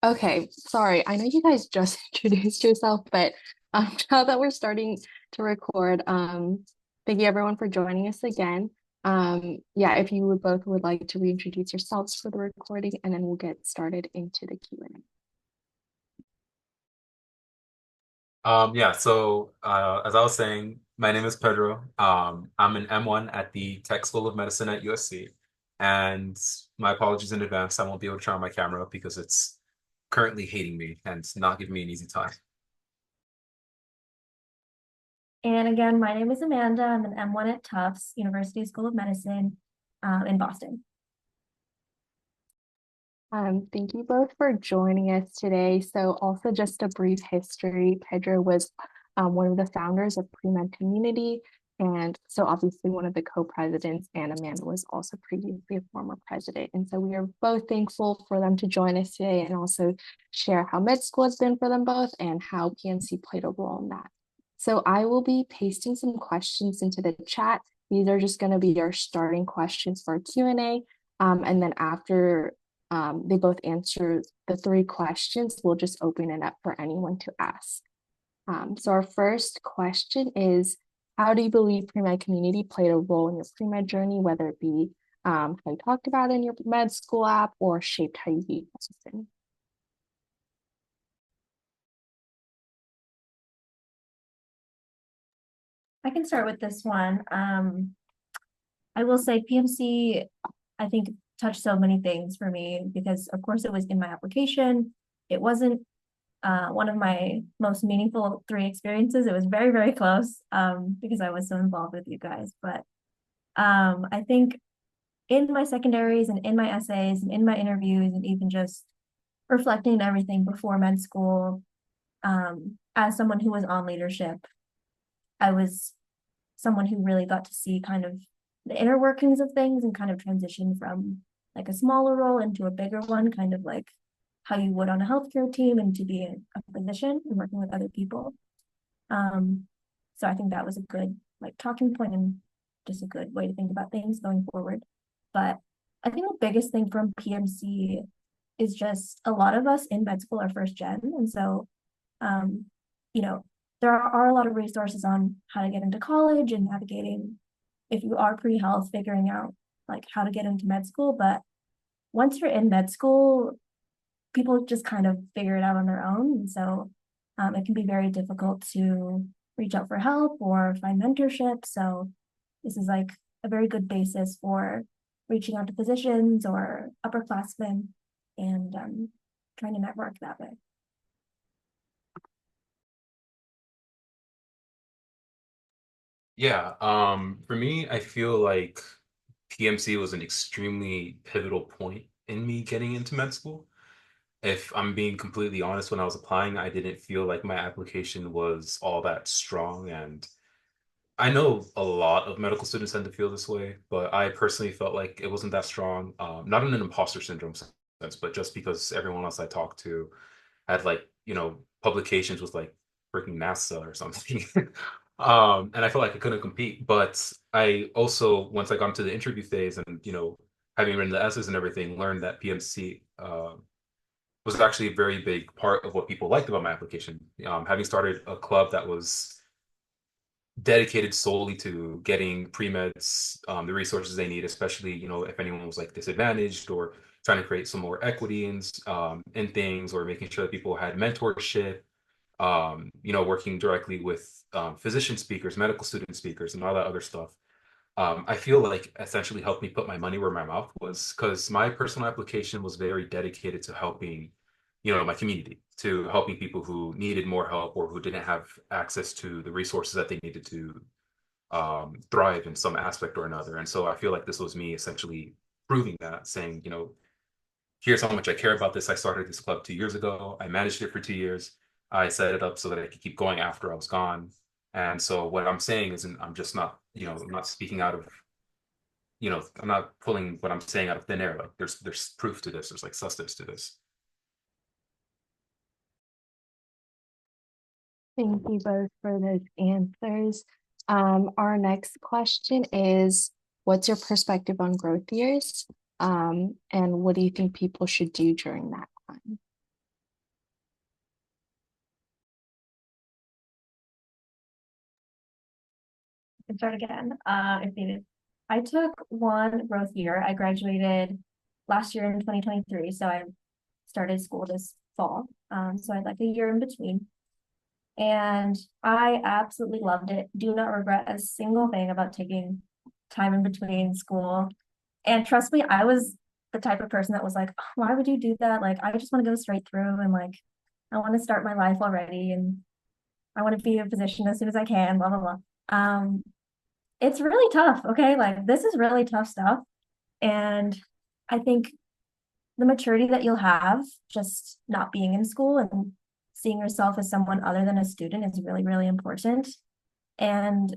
Okay, sorry. I know you guys just introduced yourself, but now that we're starting to record, thank you everyone for joining us again. Yeah, if you would both would like to reintroduce yourselves for the recording, and then we'll get started into the Q&A. As I was saying, my name is Pedro. I'm an M1 at the Tech School of Medicine at USC. And my apologies in advance. I won't be able to turn on my camera because it's currently hating me and not giving me an easy time. And again, my name is Amanda. I'm an M1 at Tufts University School of Medicine in Boston. Thank you both for joining us today. So, also just a brief history. Pedro was one of the founders of Pre-Med Community, and so obviously one of the co-presidents, and Amanda was also previously a former president. And so we are both thankful for them to join us today and also share how med school has been for them both and how PMC played a role in that. So I will be pasting some questions into the chat. These are just going to be our starting questions for Q&A. And then after they both answer the three questions, we'll just open it up for anyone to ask. So our first question is, how do you believe pre-med community played a role in your pre-med journey, whether it be how you talked about in your med school app or shaped how you view medicine? I can start with this one. I will say PMC, I think, touched so many things for me because, of course, it was in my application. It wasn't one of my most meaningful three experiences. It was very, very close because I was so involved with you guys. But I think in my secondaries and in my essays and in my interviews and even just reflecting on everything before med school, as someone who was on leadership, I was someone who really got to see kind of the inner workings of things and kind of transition from like a smaller role into a bigger one, kind of like how you would on a healthcare team and to be a physician and working with other people. Um, so I think that was a good like talking point and just a good way to think about things going forward. But I think the biggest thing from PMC is just a lot of us in med school are first gen. And so, um, you know, there are a lot of resources on how to get into college and navigating if you are pre-health, figuring out like how to get into med school. But once you're in med school, people just kind of figure it out on their own. And so it can be very difficult to reach out for help or find mentorship. So this is like a very good basis for reaching out to physicians or upperclassmen and trying to network that way. For me, I feel like PMC was an extremely pivotal point in me getting into med school. If I'm being completely honest, when I was applying, I didn't feel like my application was all that strong. And I know a lot of medical students tend to feel this way, but I personally felt like it wasn't that strong. Not in an imposter syndrome sense, but just because everyone else I talked to had like, publications with like freaking NASA or something. And I felt like I couldn't compete. But I also, once I got into the interview phase and, having written the essays and everything, learned that PMC was actually a very big part of what people liked about my application. Having started a club that was dedicated solely to getting pre-meds the resources they need, especially, if anyone was like disadvantaged or trying to create some more equity in things or making sure that people had mentorship, working directly with physician speakers, medical student speakers, and all that other stuff. I feel like essentially helped me put my money where my mouth was because my personal application was very dedicated to helping, my community, to helping people who needed more help or who didn't have access to the resources that they needed to thrive in some aspect or another. And so I feel like this was me essentially proving that, saying, here's how much I care about this. I started this club 2 years ago. I managed it for 2 years. I set it up so that I could keep going after I was gone. And so what I'm saying isn't, I'm just not, I'm not speaking out of, I'm not pulling what I'm saying out of thin air. Like there's proof to this. There's like substance to this. Thank you both for those answers. Our next question is, what's your perspective on growth years? And what do you think people should do during that time? can start again, if needed. I took one growth year. I graduated last year in 2023, so I started school this fall. So I had like a year in between. And I absolutely loved it. Do not regret a single thing about taking time in between school. And trust me, I was the type of person that was like, "Oh, why would you do that? Like, I just want to go straight through and like, I want to start my life already and I want to be in a position as soon as I can, blah, blah, blah." Um, it's really tough. Okay. Like, this is really tough stuff. And I think the maturity that you'll have just not being in school and seeing yourself as someone other than a student is really, really important and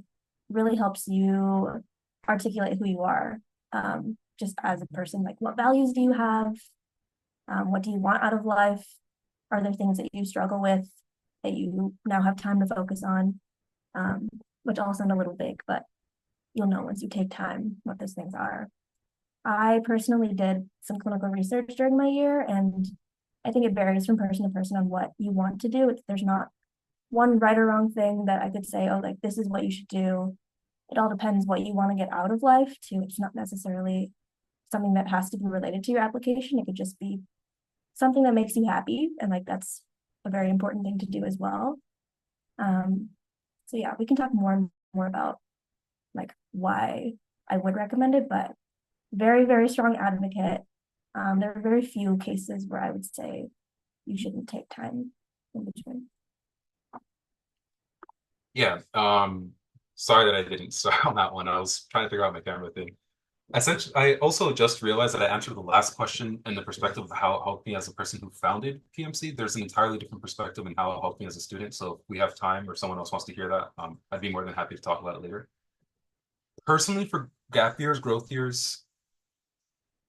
really helps you articulate who you are, just as a person. Like, what values do you have? What do you want out of life? Are there things that you struggle with that you now have time to focus on? Which all sound a little big, but you'll know once you take time what those things are. I personally did some clinical research during my year, and I think it varies from person to person on what you want to do. There's not one right or wrong thing that I could say, oh, like this is what you should do. It all depends what you want to get out of life too. It's not necessarily something that has to be related to your application. It could just be something that makes you happy. And like that's a very important thing to do as well. Um, so yeah, we can talk more and more about like why I would recommend it, but very, very strong advocate. There are very few cases where I would say you shouldn't take time in between. Yeah. Sorry that I didn't start on that one. I was trying to figure out my camera thing. Essentially, I also just realized that I answered the last question in the perspective of how it helped me as a person who founded PMC. There's an entirely different perspective in how it helped me as a student. So if we have time or someone else wants to hear that, I'd be more than happy to talk about it later. Personally, for gap years, growth years,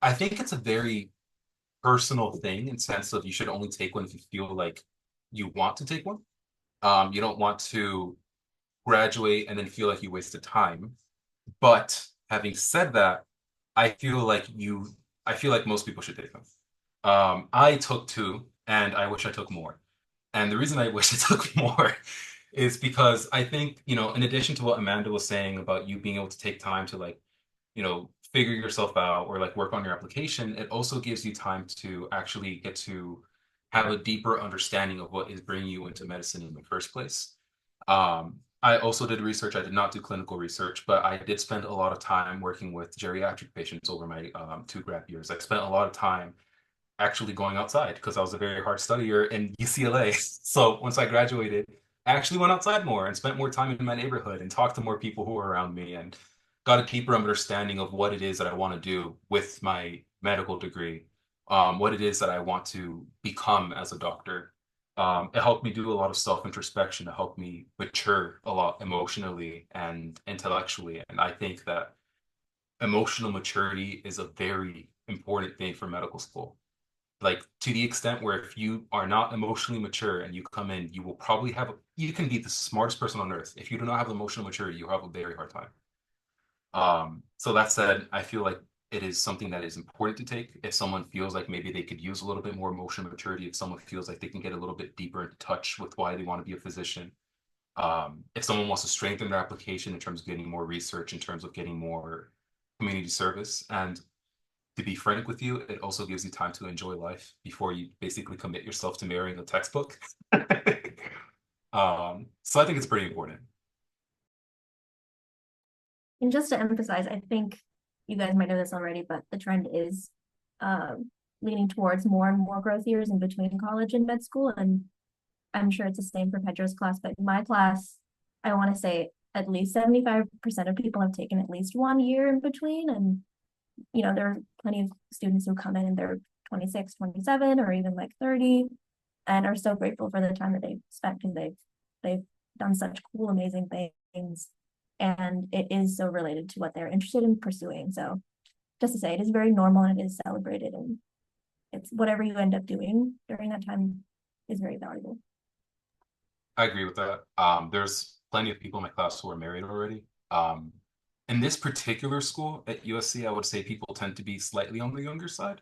I think it's a very personal thing in sense of you should only take one if you feel like you want to take one. You don't want to graduate and then feel like you wasted time. But having said that, I feel like most people should take them. I took two and I wish I took more. And the reason I wish I took more is because I think, in addition to what Amanda was saying about you being able to take time to like, figure yourself out or like work on your application, it also gives you time to actually get to have a deeper understanding of what is bringing you into medicine in the first place. I also did research. I did not do clinical research, but I did spend a lot of time working with geriatric patients over my two grad years. I spent a lot of time actually going outside because I was a very hard studier in UCLA. So once I graduated, I actually went outside more and spent more time in my neighborhood and talked to more people who were around me and got a deeper understanding of what it is that I want to do with my medical degree, what it is that I want to become as a doctor. It helped me do a lot of self-introspection. It helped me mature a lot emotionally and intellectually. And I think that emotional maturity is a very important thing for medical school. Like to the extent where if you are not emotionally mature and you come in, you will probably you can be the smartest person on earth. If you do not have emotional maturity, you have a very hard time. So that said, I feel like it is something that is important to take if someone feels like maybe they could use a little bit more emotional maturity, if someone feels like they can get a little bit deeper in touch with why they want to be a physician. If someone wants to strengthen their application in terms of getting more research, in terms of getting more community service. And to be frank with you, it also gives you time to enjoy life before you basically commit yourself to marrying a textbook. So I think it's pretty important. And just to emphasize, I think you guys might know this already, but the trend is leaning towards more and more growth years in between college and med school. And I'm sure it's the same for Pedro's class, but in my class, I want to say at least 75% of people have taken at least 1 year in between. And, there are plenty of students who come in and they're 26, 27, or even like 30 and are so grateful for the time that they've spent because they've done such cool, amazing things. And it is so related to what they're interested in pursuing. So just to say, it is very normal and it is celebrated. And it's whatever you end up doing during that time is very valuable. I agree with that. There's plenty of people in my class who are married already. In this particular school at USC, I would say people tend to be slightly on the younger side.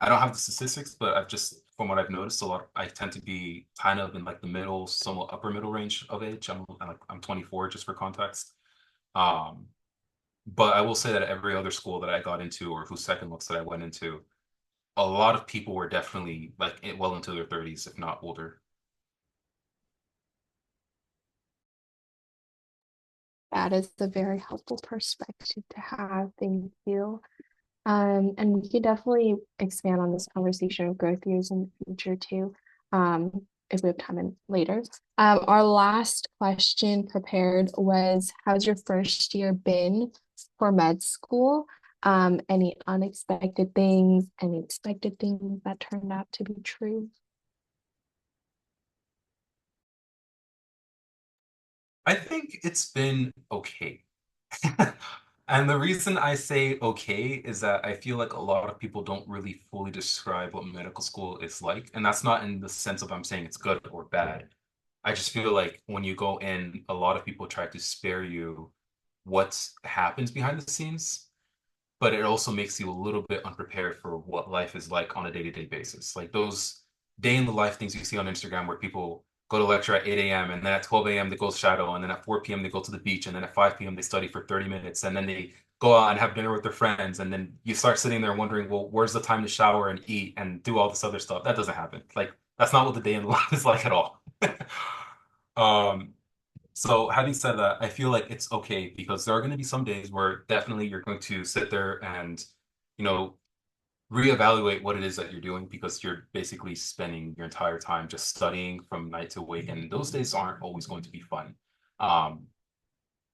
I don't have the statistics, but from what I've noticed, I tend to be kind of in like the middle, somewhat upper middle range of age. I'm 24, just for context. Um, but I will say that every other school that I got into or whose second looks that I went into, a lot of people were definitely like well into their 30s, if not older. That is a very helpful perspective to have. Thank you. And we could definitely expand on this conversation of growth years in the future too, if we have time in later. Our last question prepared was, how's your first year been for med school? Any unexpected things, any expected things that turned out to be true? I think it's been okay. And the reason I say okay is that I feel like a lot of people don't really fully describe what medical school is like. And that's not in the sense of I'm saying it's good or bad. I just feel like when you go in, a lot of people try to spare you what happens behind the scenes, but it also makes you a little bit unprepared for what life is like on a day-to-day basis. Like those day in the life things you see on Instagram where people go to lecture at 8 a.m. and then at 12 a.m. they go shadow and then at 4 p.m. they go to the beach and then at 5 p.m. they study for 30 minutes and then they go out and have dinner with their friends and then you start sitting there wondering, well, where's the time to shower and eat and do all this other stuff? That doesn't happen. Like that's not what the day in the life is like at all. Um, so having said that, I feel like it's okay because there are going to be some days where definitely you're going to sit there and, you know, reevaluate what it is that you're doing because you're basically spending your entire time just studying from night to wake, and those days aren't always going to be fun. Um,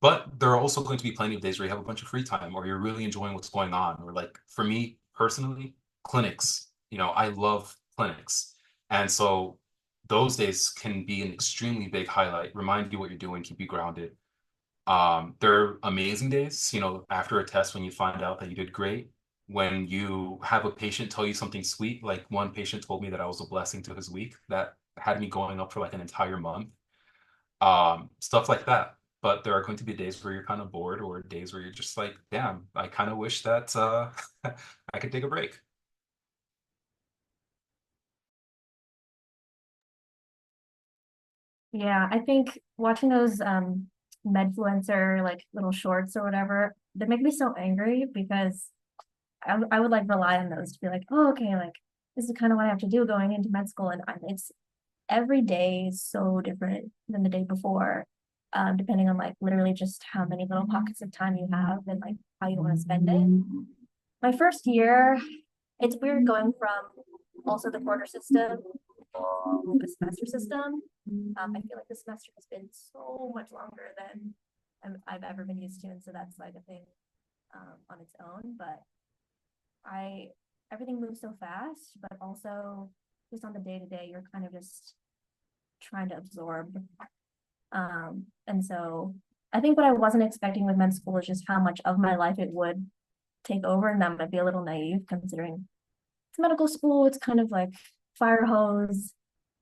but there are also going to be plenty of days where you have a bunch of free time or you're really enjoying what's going on. Or like for me personally, clinics, I love clinics. And so those days can be an extremely big highlight, remind you what you're doing, keep you grounded. They're amazing days, after a test when you find out that you did great. When you have a patient tell you something sweet, like one patient told me that I was a blessing to his week, that had me going up for like an entire month. Stuff like that. But there are going to be days where you're kind of bored or days where you're just like, damn, I kind of wish that I could take a break. Yeah, I think watching those Medfluencer like little shorts or whatever, they make me so angry because I would like rely on those to be like, oh, okay, like this is kind of what I have to do going into med school. And it's every day is so different than the day before, depending on like literally just how many little pockets of time you have and like how you want to spend it. My first year, it's weird going from also the quarter system to the semester system. I feel like the semester has been so much longer than I've ever been used to, and so that's like a thing on its own. But I everything moves so fast, but also just on the day to day, you're kind of just trying to absorb. And so I think what I wasn't expecting with med school is just how much of my life it would take over, and that might be a little naive considering it's medical school. It's kind of like fire hose.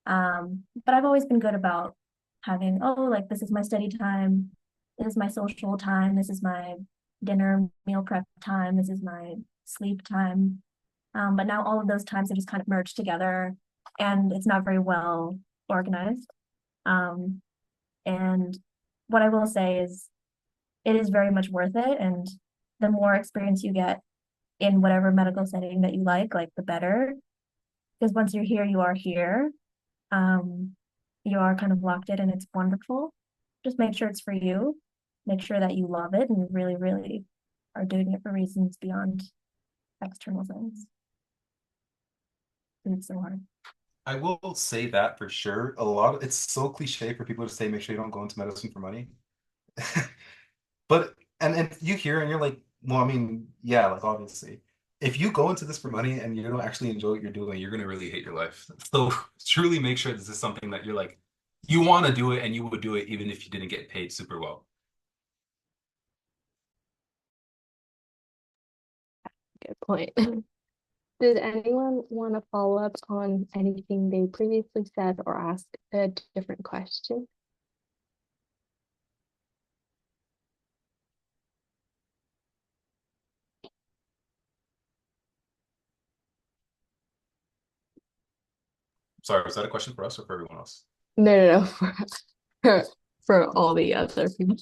But I've always been good about having, oh, like this is my study time, this is my social time, this is my dinner meal prep time, this is my sleep time. But now all of those times are just kind of merged together and it's not very well organized. Um, and what I will say is it is very much worth it. And the more experience you get in whatever medical setting that you like the better. Because once you're here, you are here. Um, you are kind of locked in and it's wonderful. Just make sure it's for you. Make sure that you love it and really, really are doing it for reasons beyond external things. It's so hard. I will say that for sure. It's so cliche for people to say, make sure you don't go into medicine for money. But and you hear and you're like, well, I mean, yeah, like obviously. If you go into this for money and you don't actually enjoy what you're doing, you're gonna really hate your life. So truly make sure this is something that you're like, you want to do it and you would do it even if you didn't get paid super well. Good point. Did anyone want to follow up on anything they previously said or ask a different question? Sorry, was that a question for us or for everyone else? No, for, for all the other people.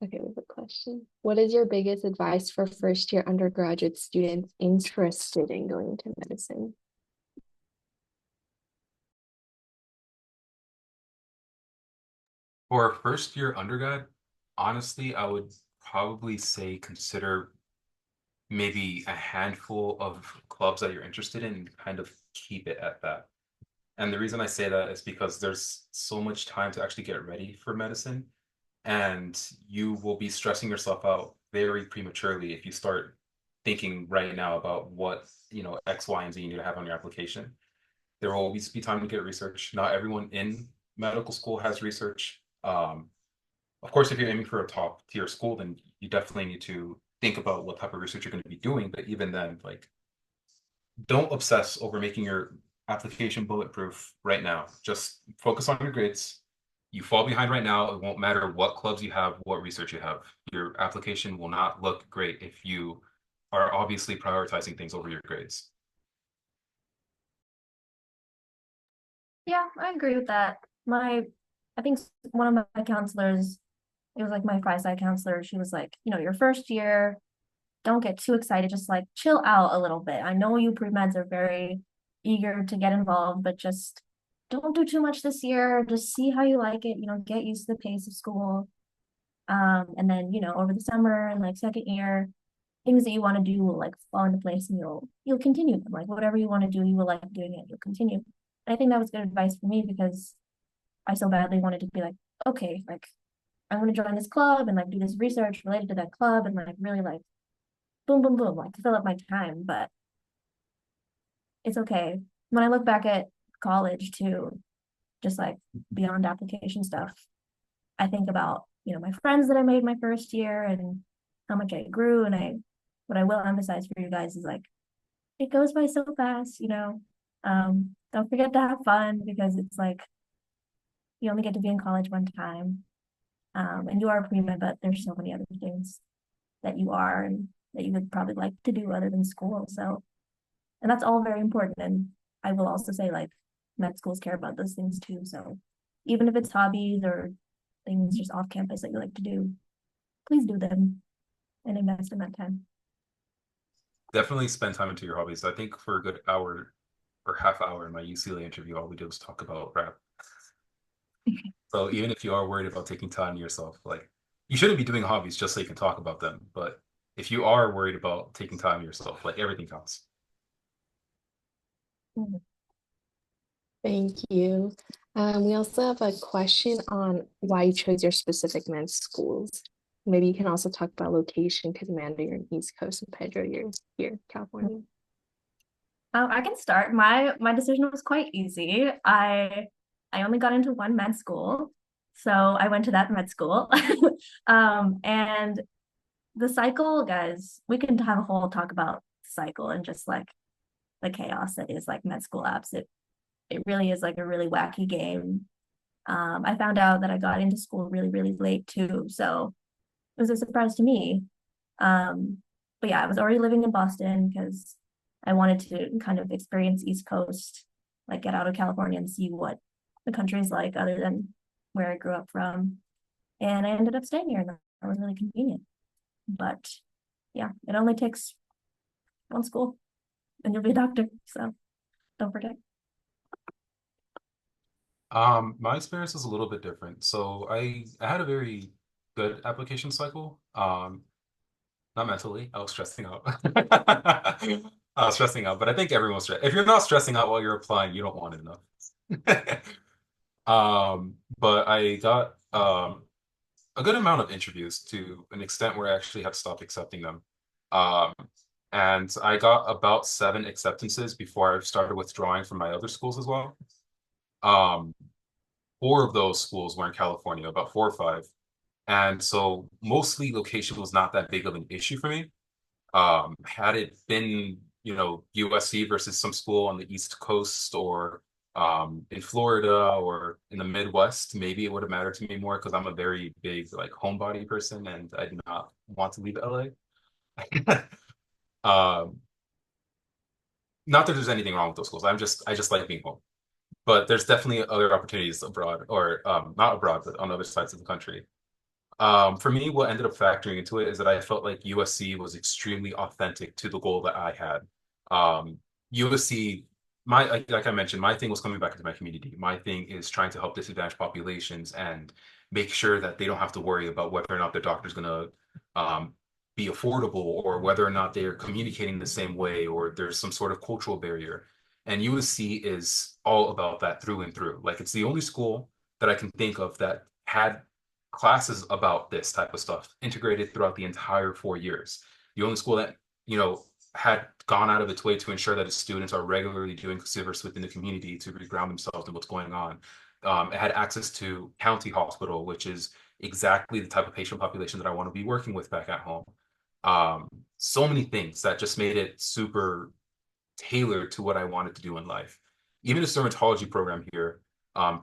Okay, we have a question. What is your biggest advice for first year undergraduate students interested in going into medicine? For a first year undergrad, honestly, I would probably say consider maybe a handful of clubs that you're interested in and kind of keep it at that. And the reason I say that is because there's so much time to actually get ready for medicine, and you will be stressing yourself out very prematurely if you start thinking right now about what, X, Y, and Z you need to have on your application. There will always be time to get research. Not everyone in medical school has research. Of course, if you're aiming for a top tier school, then you definitely need to think about what type of research you're going to be doing. But even then, like, don't obsess over making your application bulletproof right now. Just focus on your grades. You fall behind right now, it won't matter what clubs you have, what research you have. Your application will not look great if you are obviously prioritizing things over your grades. Yeah, I agree with that. I think one of my counselors, it was like my phi-sci counselor, she was like, your first year, don't get too excited, just like chill out a little bit. I know you pre-meds are very eager to get involved, but just don't do too much this year. Just see how you like it, get used to the pace of school. And then, over the summer and like second year, things that you want to do will like fall into place and you'll continue them. Like whatever you want to do, you will like doing it, you'll continue. And I think that was good advice for me because I so badly wanted to be like, okay, like I'm gonna join this club and like do this research related to that club and like really like boom, boom, boom, like to fill up my time. But it's okay. When I look back at college too, just like beyond application stuff, I think about, my friends that I made my first year and how much I grew. And what I will emphasize for you guys is like, it goes by so fast. Don't forget to have fun because it's like, you only get to be in college one time. And you are a pre-med, but there's so many other things that you are and that you would probably like to do other than school. So, and that's all very important. And I will also say like med schools care about those things too. So even if it's hobbies or things just off campus that you like to do, please do them and invest in that time. Definitely spend time into your hobbies. I think for a good hour or half hour in my UCLA interview, all we did was talk about rap. So even if you are worried about taking time to yourself, like, you shouldn't be doing hobbies just so you can talk about them. But if you are worried about taking time to yourself, like, everything counts. Thank you. We also have a question on why you chose your specific med schools. Maybe you can also talk about location because Amanda, you're in East Coast and Pedro, you're here, California. I can start. My decision was quite easy. I only got into one med school, so I went to that med school. And the cycle, guys, we can have a whole talk about cycle and just like the chaos that is like med school apps. It really is like a really wacky game. I found out that I got into school really, really late too, so it was a surprise to me. But yeah, I was already living in Boston because I wanted to kind of experience East Coast, like get out of California and see what the country is like other than where I grew up from. And I ended up staying here, and that was really convenient. But yeah, it only takes one school and you'll be a doctor. So don't forget. My experience was a little bit different. So I had a very good application cycle. Not mentally, I was stressing out. I was stressing out, but I think everyone's stressed. If you're not stressing out while you're applying, you don't want it enough. But I got a good amount of interviews to an extent where I actually had to stop accepting them. Um, and I got about 7 acceptances before I started withdrawing from my other schools as well. Um, 4 of those schools were in California, about 4 or 5. And so mostly location was not that big of an issue for me. Had it been, USC versus some school on the East Coast or in Florida or in the Midwest, maybe it would have mattered to me more because I'm a very big like homebody person and I do not want to leave LA. Um, Not that there's anything wrong with those schools. I just like being home. But there's definitely other opportunities abroad or not abroad, but on other sides of the country. For me, what ended up factoring into it is that I felt like USC was extremely authentic to the goal that I had. USC, like I mentioned, my thing was coming back into my community. My thing is trying to help disadvantaged populations and make sure that they don't have to worry about whether or not their doctor's gonna um, be affordable or whether or not they're communicating the same way or there's some sort of cultural barrier. And USC is all about that through and through. Like it's the only school that I can think of that had classes about this type of stuff integrated throughout the entire 4 years. The only school that, you know, had gone out of its way to ensure that its students are regularly doing service within the community to reground themselves in what's going on. It had access to county hospital, which is exactly the type of patient population that I want to be working with back at home. So many things that just made it super tailored to what I wanted to do in life. Even a dermatology program here,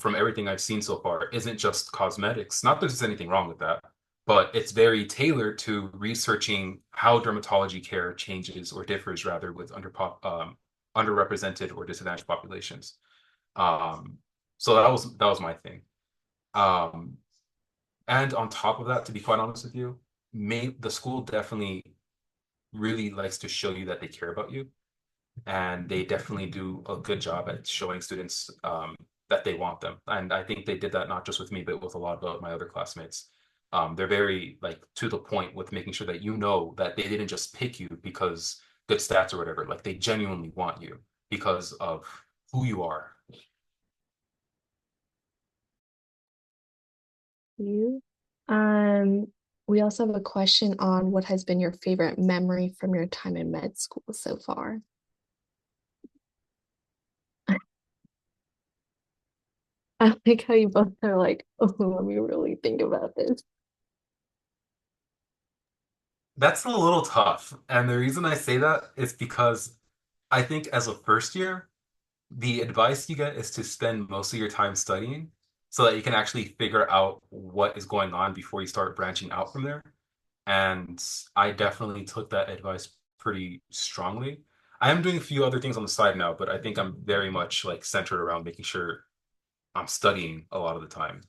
from everything I've seen so far, isn't just cosmetics. Not that there's anything wrong with that, but it's very tailored to researching how dermatology care changes or differs rather with underrepresented or disadvantaged populations. Um, so that was my thing. Um, and on top of that, to be quite honest with you, the school definitely really likes to show you that they care about you and they definitely do a good job at showing students that they want them. And I think they did that not just with me, but with a lot of my other classmates. They're very like to the point with making sure that you know that they didn't just pick you because good stats or whatever. Like they genuinely want you because of who you are. You. Um, we also have a question on what has been your favorite memory from your time in med school so far. I like how you both are like, oh, let me really think about this. That's a little tough. And the reason I say that is because I think as a first year, the advice you get is to spend most of your time studying so that you can actually figure out what is going on before you start branching out from there. And I definitely took that advice pretty strongly. I am doing a few other things on the side now, but I think I'm very much like centered around making sure I'm studying a lot of the time.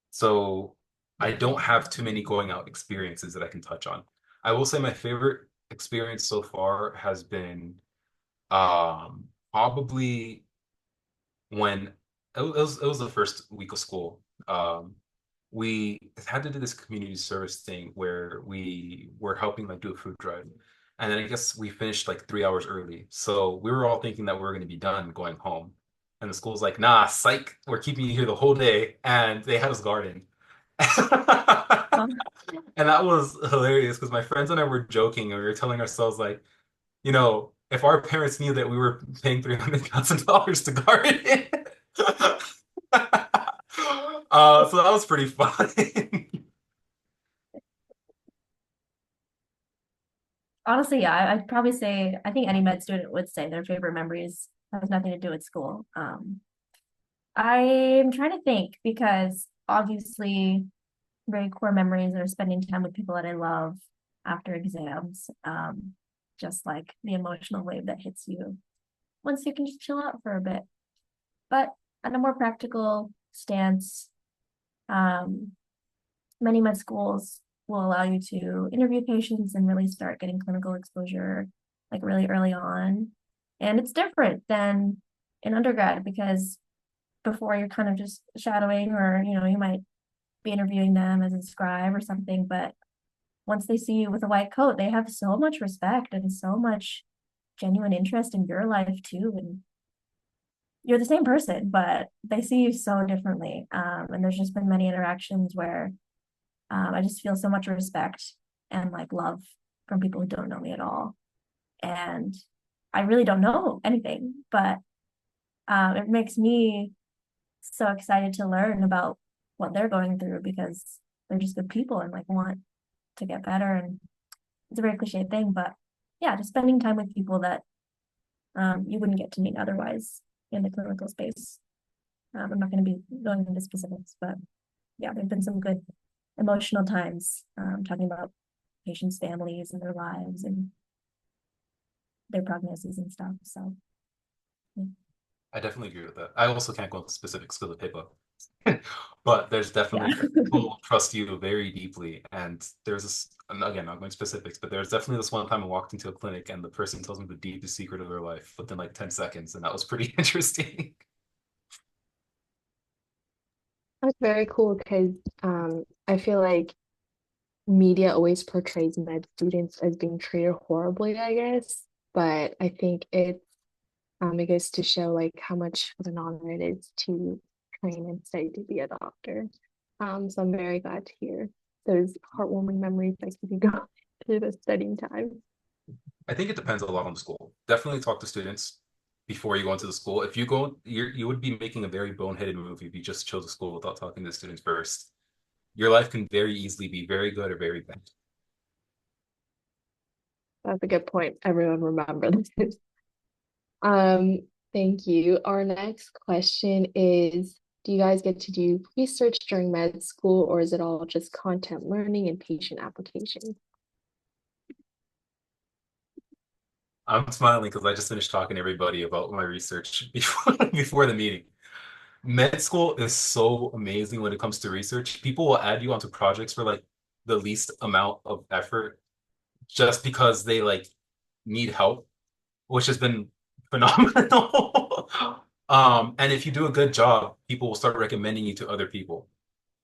So I don't have too many going out experiences that I can touch on. I will say my favorite experience so far has been probably when it was the first week of school. We had to do this community service thing where we were helping like do a food drive. And then I guess we finished like 3 hours early. So we were all thinking that we were going to be done going home. And the school's like, nah, psych, we're keeping you here the whole day. And they had us garden. Um, And that was hilarious because my friends and I were joking and we were telling ourselves like, if our parents knew that we were paying $300,000 to garden, so that was pretty fun. Honestly, yeah, I'd probably say I think any med student would say their favorite memories has nothing to do with school. I'm trying to think because obviously very core memories are spending time with people that I love after exams. Just like the emotional wave that hits you once you can just chill out for a bit. But on a more practical stance, um, many med schools will allow you to interview patients and really start getting clinical exposure like really early on. And it's different than in undergrad because before you're kind of just shadowing or you might be interviewing them as a scribe or something, but once they see you with a white coat, they have so much respect and so much genuine interest in your life too. And you're the same person, but they see you so differently. And there's just been many interactions where I just feel so much respect and like love from people who don't know me at all. And I really don't know anything, but it makes me so excited to learn about what they're going through because they're just good people and like want to get better. And it's a very cliche thing, but yeah, just spending time with people that you wouldn't get to meet otherwise in the clinical space. I'm not going to be going into specifics, but yeah, there've been some good emotional times talking about patients' families and their lives and their prognoses and stuff. So, yeah. I definitely agree with that. I also can't go into specifics because of HIPAA. But there's Yeah. definitely people will trust you very deeply. And there's this, and again, not going specifics, but there's definitely this one time I walked into a clinic and the person tells me the deepest secret of their life within like 10 seconds. And that was pretty interesting. That's very cool because I feel like media always portrays med students as being treated horribly, I guess. But I think it goes to show like how much of an honor it is to train and study to be a doctor. So I'm very glad to hear those heartwarming memories that keep you going through the studying time. I think it depends a lot on the school. Definitely talk to students before you go into the school. If you go, you would be making a very boneheaded move if you just chose a school without talking to the students first. Your life can very easily be very good or very bad. That's a good point. Everyone remember this. Um, Thank you. Our next question is, do you guys get to do research during med school, or is it all just content learning and patient application? I'm smiling because I just finished talking to everybody about my research before the meeting. Med school is so amazing when it comes to research. People will add you onto projects for like the least amount of effort just because they like need help, which has been phenomenal. And if you do a good job, people will start recommending you to other people.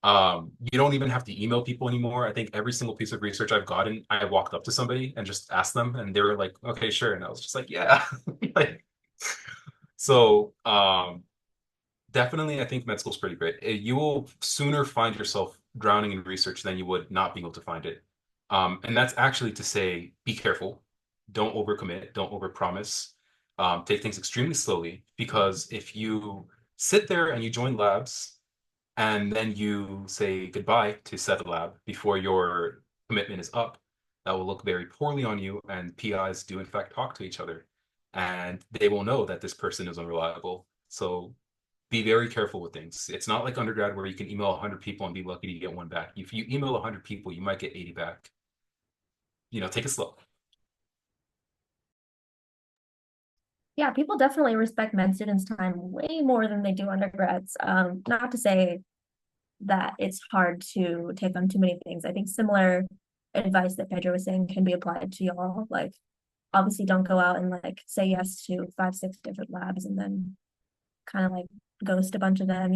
You don't even have to email people anymore. I think every single piece of research I've gotten, I walked up to somebody and just asked them, and they were like, "Okay, sure." And I was just like, "Yeah." Like, so, definitely, I think med school's pretty great. You will sooner find yourself drowning in research than you would not being able to find it. And that's actually to say, be careful. Don't overcommit. Don't overpromise. Take things extremely slowly because if you sit there and you join labs and then you say goodbye to said lab before your commitment is up, that will look very poorly on you. And PIs do in fact talk to each other, and they will know that this person is unreliable. So be very careful with things. It's not like undergrad where you can email 100 people and be lucky to get one back. If you email 100 people, you might get 80 back. Take it slow. Yeah, people definitely respect med students' time way more than they do undergrads. Not to say that it's hard to take on too many things. I think similar advice that Pedro was saying can be applied to y'all. Like, obviously, don't go out and like say yes to 5, 6 different labs and then kind of like ghost a bunch of them,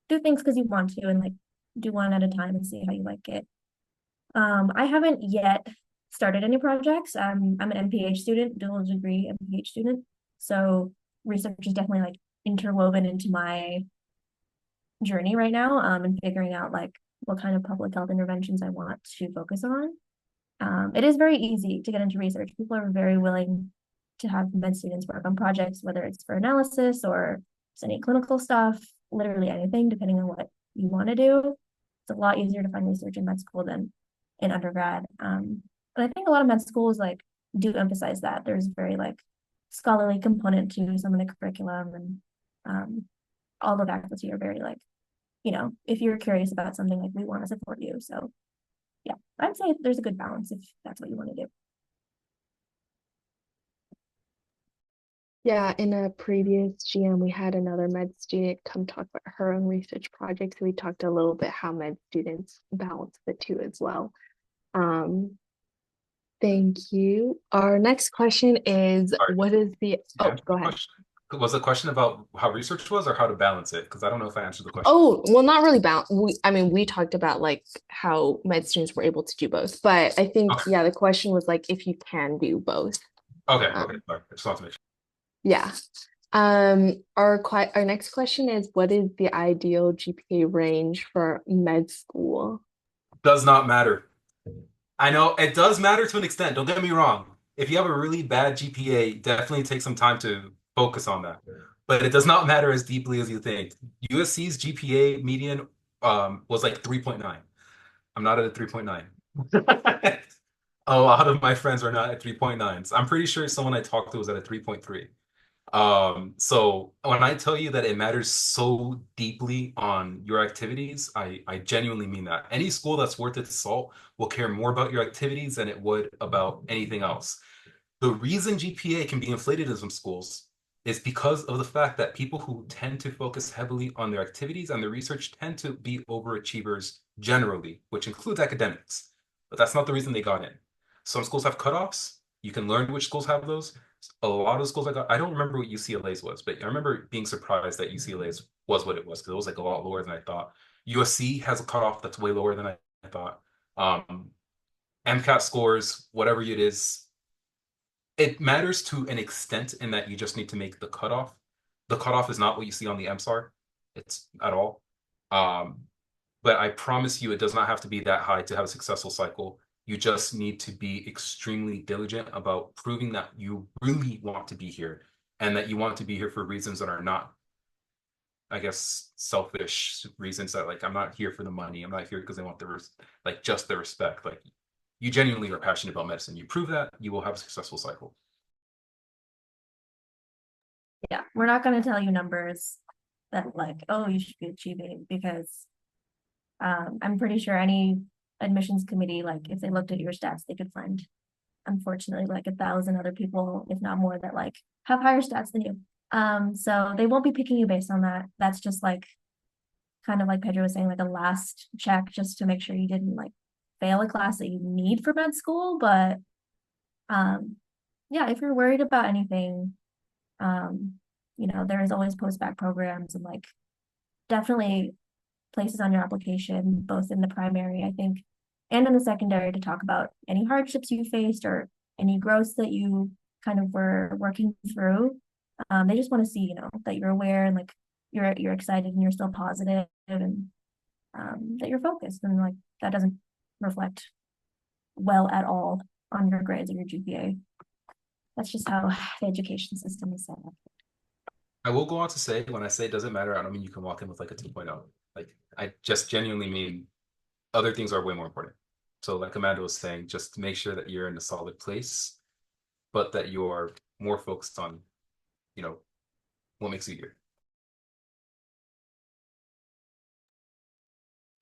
do things because you want to and like do one at a time and see how you like it. I haven't yet started any projects. I'm an MPH student, dual degree MPH student. So research is definitely like interwoven into my journey right now, and figuring out like what kind of public health interventions I want to focus on. It is very easy to get into research. People are very willing to have med students work on projects, whether it's for analysis or any clinical stuff, literally anything, depending on what you want to do. It's a lot easier to find research in med school than in undergrad. And I think a lot of med schools like do emphasize that there's very like scholarly component to some of the curriculum, and all the faculty are very like, if you're curious about something, like we want to support you. So yeah, I'd say there's a good balance if that's what you want to do. Yeah, in a previous GM, we had another med student come talk about her own research project. So we talked a little bit how med students balance the two as well. Um, thank you. Our next question is, Sorry, what is the, you oh, answered go the ahead. question. Was the question about how research was or how to balance it? Because I don't know if I answered the question. Oh, well, not really balance. I mean, we talked about like how med students were able to do both, but I think, Okay. yeah, the question was like if you can do both. Okay. Okay. Um, Sorry. I just want to make sure. yeah. Our next question is, what is the ideal GPA range for med school? Does not matter. I know it does matter to an extent. Don't get me wrong. If you have a really bad GPA, definitely take some time to focus on that. But it does not matter as deeply as you think. USC's GPA median was like 3.9. I'm not at a 3.9. A lot of my friends are not at 3.9s. I'm pretty sure someone I talked to was at a 3.3. So when I tell you that it matters so deeply on your activities, I genuinely mean that. Any school that's worth its salt will care more about your activities than it would about anything else. The reason GPA can be inflated in some schools is because of the fact that people who tend to focus heavily on their activities and their research tend to be overachievers generally, which includes academics. But that's not the reason they got in. Some schools have cutoffs. You can learn which schools have those. A lot of schools I don't remember what UCLA's was, but I remember being surprised that UCLA's was what it was because it was like a lot lower than I thought. USC has a cutoff that's way lower than I thought. MCAT scores, whatever it is, it matters to an extent in that you just need to make the cutoff. The cutoff is not what you see on the MSAR. It's at all. Um, but I promise you, it does not have to be that high to have a successful cycle. You just need to be extremely diligent about proving that you really want to be here and that you want to be here for reasons that are not, I guess, selfish reasons that like, I'm not here for the money. I'm not here because I want like just the respect. Like you genuinely are passionate about medicine. You prove that, you will have a successful cycle. Yeah, we're not going to tell you numbers that like, oh, you should be achieving because I'm pretty sure any admissions committee, like if they looked at your stats, they could find, unfortunately, like 1,000 other people, if not more, that like have higher stats than you. So they won't be picking you based on that. That's just like kind of like Pedro was saying, like a last check just to make sure you didn't like fail a class that you need for med school. But yeah, if you're worried about anything, there is always post-bac programs and like definitely places on your application, both in the primary, I think, and in the secondary to talk about any hardships you faced or any growths that you kind of were working through. They just want to see, that you're aware and like you're excited and you're still positive and that you're focused and like that doesn't reflect well at all on your grades or your GPA. That's just how the education system is set up. I will go on to say, when I say it doesn't matter, I don't mean you can walk in with like a 2.0. Like, I just genuinely mean other things are way more important. So like Amanda was saying, just make sure that you're in a solid place, but that you're more focused on, what makes you here.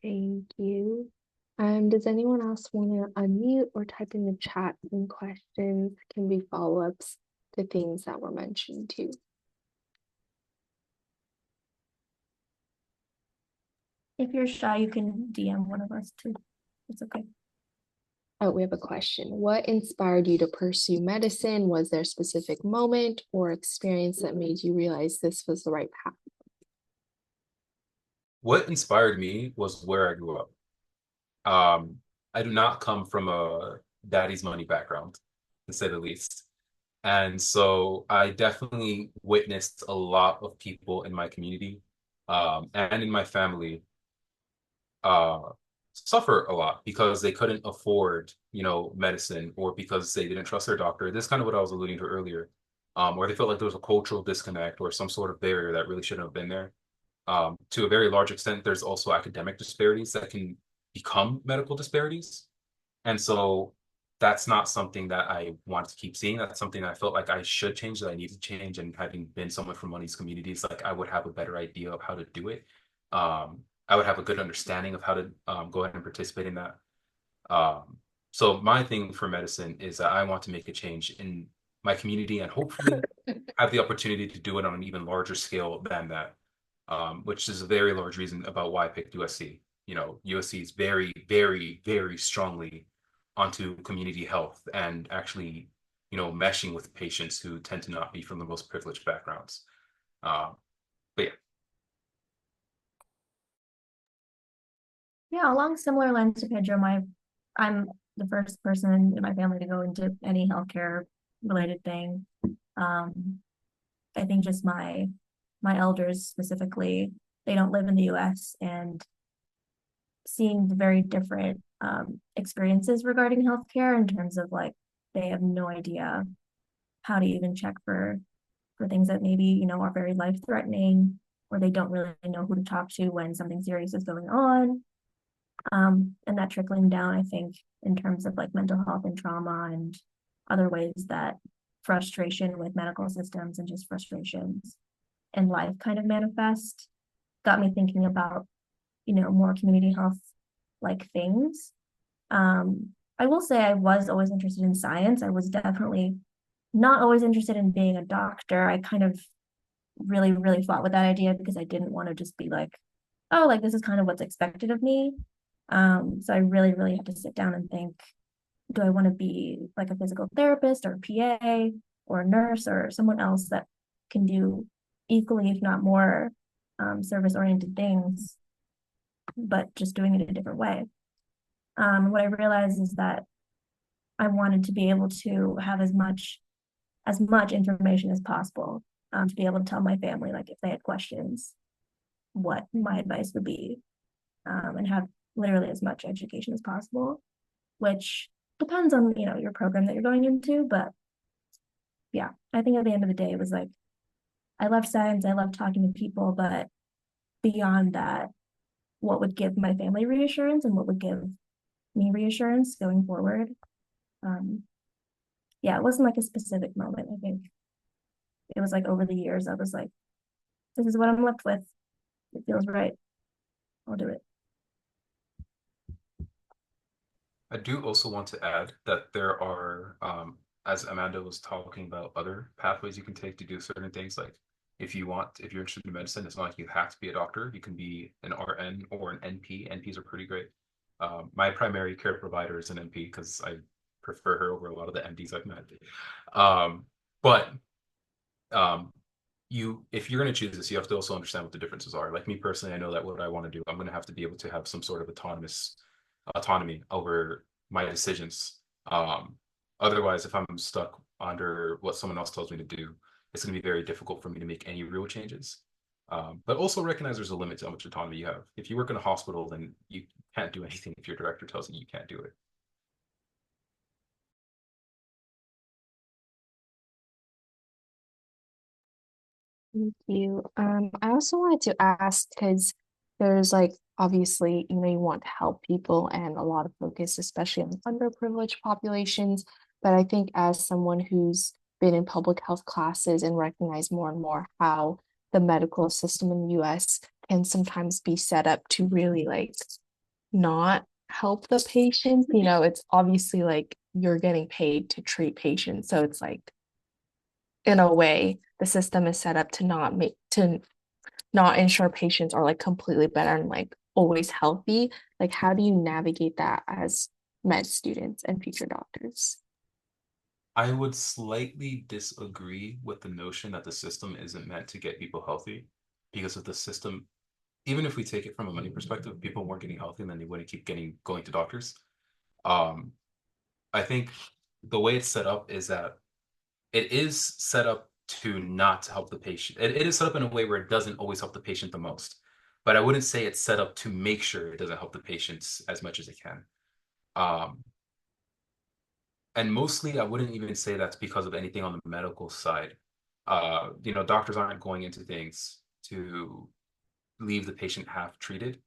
Thank you. Does anyone else want to unmute or type in the chat some questions? Can be follow-ups to things that were mentioned too. If you're shy, you can DM one of us too. It's okay. Oh, we have a question. What inspired you to pursue medicine? Was there a specific moment or experience that made you realize this was the right path? What inspired me was where I grew up. I do not come from a daddy's money background, to say the least. And so I definitely witnessed a lot of people in my community and in my family uh, suffer a lot because they couldn't afford, medicine or because they didn't trust their doctor. This is kind of what I was alluding to earlier, where they felt like there was a cultural disconnect or some sort of barrier that really shouldn't have been there. To a very large extent, there's also academic disparities that can become medical disparities. And so that's not something that I want to keep seeing. That's something that I felt like I should change, that I need to change. And having been someone from one of these communities, like I would have a better idea of how to do it. I would have a good understanding of how to go ahead and participate in that. So my thing for medicine is that I want to make a change in my community and hopefully have the opportunity to do it on an even larger scale than that, which is a very large reason about why I picked USC. USC is very, very, very strongly onto community health and actually, meshing with patients who tend to not be from the most privileged backgrounds. But yeah. Yeah, along similar lines to Pedro, I'm the first person in my family to go into any healthcare related thing. I think just my elders specifically, they don't live in the US and seeing the very different experiences regarding healthcare in terms of like they have no idea how to even check for things that maybe are very life threatening, or they don't really know who to talk to when something serious is going on. And that trickling down, I think, in terms of like mental health and trauma and other ways that frustration with medical systems and just frustrations in life kind of manifest, got me thinking about, more community health like things. I will say I was always interested in science. I was definitely not always interested in being a doctor. I kind of really, really fought with that idea because I didn't want to just be like, oh, like this is kind of what's expected of me. So I really, really had to sit down and think, do I want to be like a physical therapist or a PA or a nurse or someone else that can do equally, if not more, service-oriented things, but just doing it a different way. What I realized is that I wanted to be able to have as much information as possible, to be able to tell my family, like if they had questions, what my advice would be, and have literally as much education as possible, which depends on, your program that you're going into. But yeah, I think at the end of the day, it was like, I love science, I love talking to people, but beyond that, what would give my family reassurance and what would give me reassurance going forward. Um, yeah, it wasn't like a specific moment. I think it was like over the years, I was like, this is what I'm left with. It feels right. I'll do it. I do also want to add that there are, as Amanda was talking about, other pathways you can take to do certain things. Like if you're interested in medicine, it's not like you have to be a doctor. You can be an RN or an NP. NPs are pretty great. My primary care provider is an NP because I prefer her over a lot of the MDs I've met. Um, but um, if you're going to choose this, you have to also understand what the differences are. Like me personally, I know that what I want to do, I'm going to have to be able to have some sort of autonomy over my decisions. Otherwise, if I'm stuck under what someone else tells me to do, it's going to be very difficult for me to make any real changes. But also recognize there's a limit to how much autonomy you have. If you work in a hospital, then you can't do anything if your director tells you you can't do it. Thank you. I also wanted to ask because there's like obviously, you want to help people and a lot of focus, especially on underprivileged populations. But I think as someone who's been in public health classes and recognize more and more how the medical system in the US can sometimes be set up to really like not help the patient. It's obviously like you're getting paid to treat patients. So it's like in a way, the system is set up to not ensure patients are like completely better and like always healthy. Like, how do you navigate that as med students and future doctors? I would slightly disagree with the notion that the system isn't meant to get people healthy because of the system, even if we take it from a money perspective, if people weren't getting healthy, then they wouldn't keep going to doctors. Um, I think the way it's set up is that it is set up to not help the patient. It is set up in a way where it doesn't always help the patient the most. But I wouldn't say it's set up to make sure it doesn't help the patients as much as it can. Um, and mostly, I wouldn't even say that's because of anything on the medical side. Doctors aren't going into things to leave the patient half treated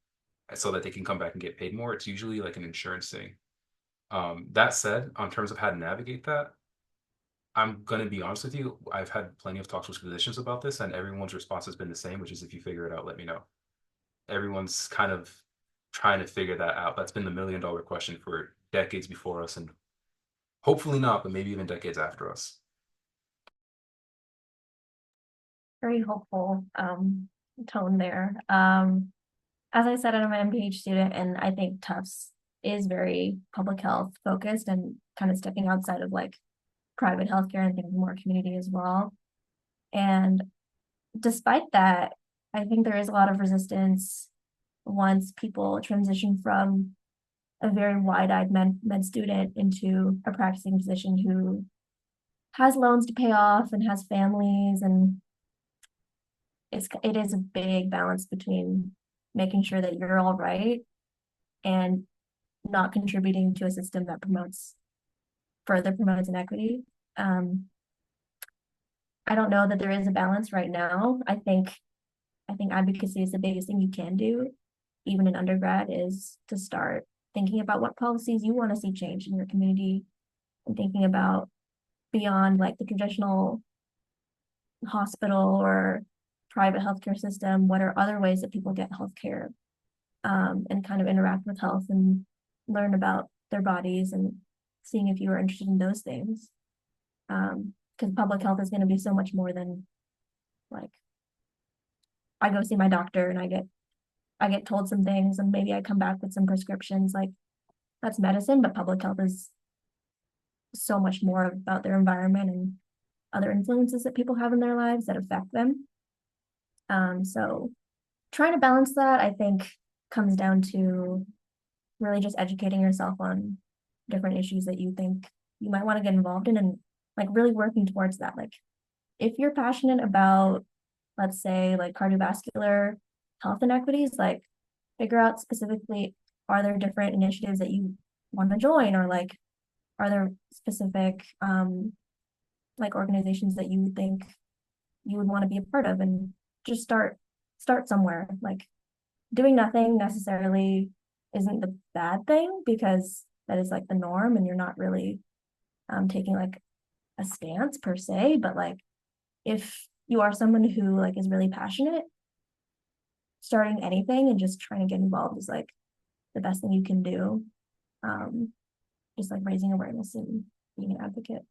so that they can come back and get paid more. It's usually like an insurance thing. That said, on terms of how to navigate that, I'm gonna be honest with you. I've had plenty of talks with physicians about this, and everyone's response has been the same, which is if you figure it out, let me know. Everyone's kind of trying to figure that out. That's been the $1 million question for decades before us, and hopefully not, but maybe even decades after us. Very hopeful tone there. As I said, I'm an MPH student, and I think Tufts is very public health focused and kind of stepping outside of like private healthcare and thinking more community as well. And despite that, I think there is a lot of resistance once people transition from a very wide-eyed med student into a practicing physician who has loans to pay off and has families, and it is a big balance between making sure that you're all right and not contributing to a system that further promotes inequity. I don't know that there is a balance right now. I think advocacy is the biggest thing you can do, even in undergrad, is to start thinking about what policies you want to see change in your community and thinking about beyond like the traditional hospital or private healthcare system, what are other ways that people get healthcare, and kind of interact with health and learn about their bodies and seeing if you are interested in those things. because public health is going to be so much more than like I go see my doctor and I get told some things and maybe I come back with some prescriptions. Like that's medicine, but public health is so much more about their environment and other influences that people have in their lives that affect them. So trying to balance that, I think, comes down to really just educating yourself on different issues that you think you might want to get involved in and like really working towards that. Like if you're passionate about, let's say, like cardiovascular health inequities, like figure out specifically, are there different initiatives that you want to join, or like are there specific like organizations that you think you would want to be a part of, and just start somewhere. Like doing nothing necessarily isn't the bad thing because that is like the norm and you're not really taking like a stance per se, but like if you are someone who like is really passionate, starting anything and just trying to get involved is like the best thing you can do. Just like raising awareness and being an advocate.